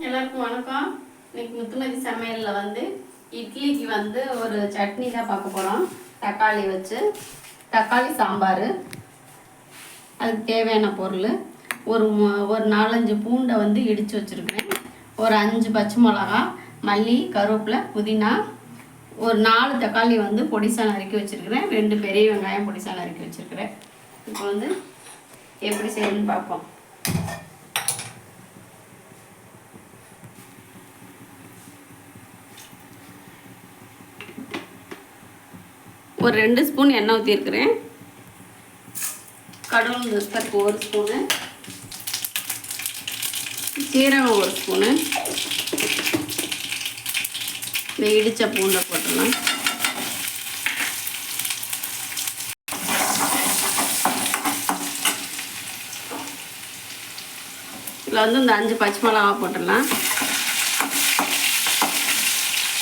எல்லாருக்கும் வணக்கம். இன்னைக்கு முத்துமதி சமையலில் வந்து இட்லிக்கு வந்து ஒரு சட்னி தான் பார்க்க போகிறோம். தக்காளி வச்சு தக்காளி சாம்பார். அதுக்கு தேவையான பொருள் ஒரு 4-5 பூண்டை வந்து இடித்து வச்சுருக்கிறேன். ஒரு 5 பச்சை மிளகா, மல்லி, கருவேப்பிலை, புதினா, ஒரு 4 தக்காளி வந்து பொடிசாக நறுக்கி வச்சுருக்கிறேன். 2 பெரிய வெங்காயம் பொடிசாக நறுக்கி வச்சுருக்கிறேன். இப்போ வந்து எப்படி செய்யணும்னு பார்ப்போம். ஒரு 2 ஸ்பூன் எண்ணெய் ஊற்றிருக்கிறேன். கடுகு பருப்பு 1 ஸ்பூனு, சீரகம் 1 ஸ்பூனு, இந்த இடித்த பூண்டை போட்டுடலாம். இதில் வந்து இந்த 5 பச்சை மிளகா போட்டுடலாம்.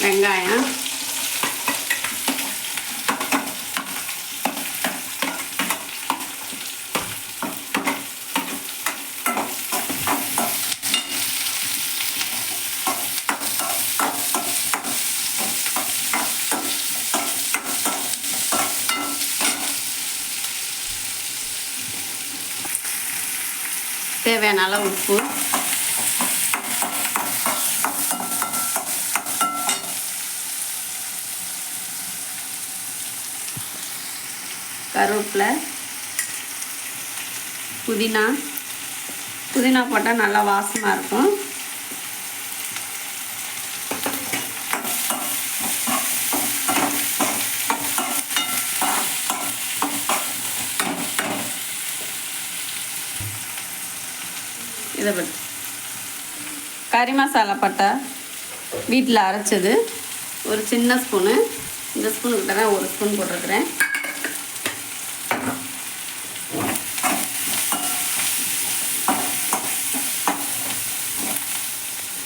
வெங்காயம், தேவையான அளவு உப்பு, கருவேப்பிலை, புதினா போட்டால் நல்லா வாசமாக இருக்கும். இதை பற்றி கறி மசாலா பட்டை வீட்டில் அரைச்சது ஒரு சின்ன ஸ்பூனு, இந்த ஸ்பூனுக்கிட்ட தான் 1 ஸ்பூன் போட்டிருக்கிறேன்.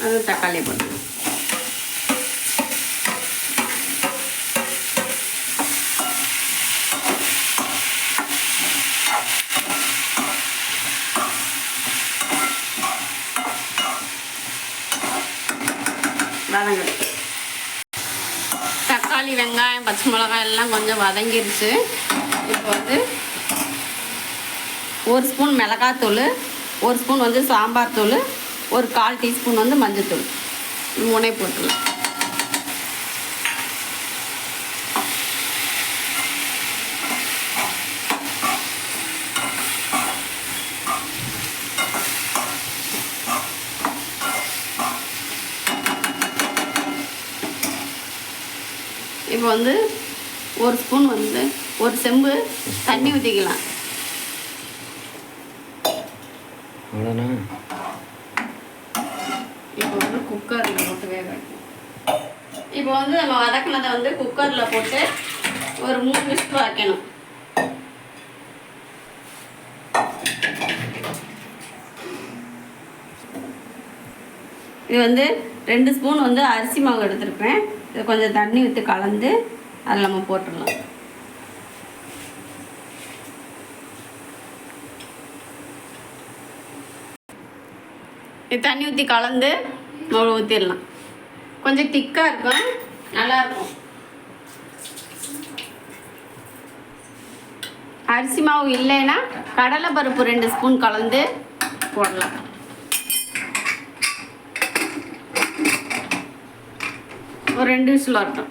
அது தக்காளி போட்டு வதங்கி, தக்காளி, வெங்காயம், பச்சை மிளகாய் எல்லாம் கொஞ்சம் வதங்கிருச்சு. இப்போ வந்து 1 ஸ்பூன் மிளகாத்தூள், 1 ஸ்பூன் வந்து சாம்பார் தூள், ஒரு 1/4 டீஸ்பூன் வந்து மஞ்சத்தூள், 3 போட்டுடலாம். இப்போ வந்து 1 ஸ்பூன் வந்து 1 செம்பு தண்ணி ஊற்றிக்கலாம். இப்போ வந்து குக்கரில் போட்டு வேக வைக்கணும். இப்போ வந்து நம்ம வதக்கினதை வந்து குக்கரில் போட்டு ஒரு 3 விசில் வைக்கணும். இது வந்து 2 ஸ்பூன் வந்து அரிசி மாவு எடுத்துருப்பேன். இது கொஞ்சம் தண்ணி ஊற்றி கலந்து அதில் நம்ம போட்டுடலாம். இது தண்ணி ஊற்றி கலந்து மாவு ஊற்றிடலாம். கொஞ்சம் திக்காக இருக்கும், நல்லாயிருக்கும். அரிசி மாவு இல்லைன்னா கடலை பருப்பு 2 ஸ்பூன் கலந்து போடலாம். ஒரு 2 விசில் வரட்டும்.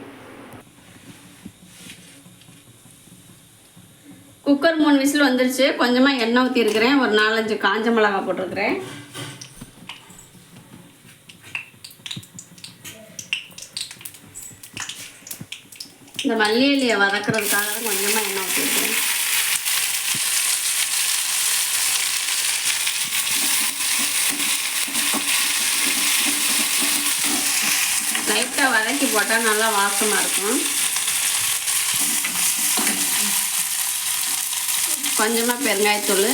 குக்கர் 3 விசில் வந்துருச்சு. கொஞ்சமாக எண்ணெய் ஊற்றிருக்கிறேன். ஒரு 4-5 காஞ்ச மிளகா போட்டிருக்கிறேன். இந்த மல்லி இலையை வதக்கிறதுக்காக தான் கொஞ்சமாக எண்ணெய் ஊற்றிருக்கிறேன். லைட்டாக வதக்கி போட்டால் நல்லா வாசமாக இருக்கும். கொஞ்சமாக பெருங்காயத்தூள்,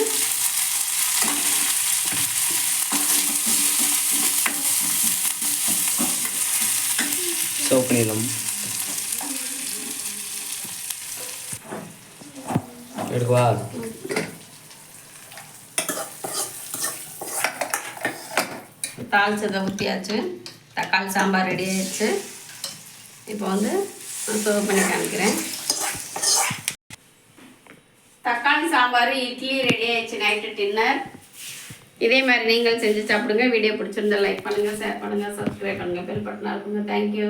சோப்பு நீளம் எடுக்குவா. தாளிச்சதை ஊற்றியாச்சு. தக்காளி சாம்பார் ரெடி ஆயிடுச்சு. இப்போ வந்து நான் சர்வ் பண்ணி காமிக்கிறேன். தக்காளி சாம்பார் இட்லி ரெடி ஆயிடுச்சு. Night dinner. இதே மாதிரி நீங்கள் செஞ்சு சாப்பிடுங்க. வீடியோ பிடிச்சிருந்தா லைக் பண்ணுங்கள், ஷேர் பண்ணுங்கள், சப்ஸ்கிரைப் பண்ணுங்கள், பெல் பட்டனாக இருக்குங்க. தேங்க்யூ.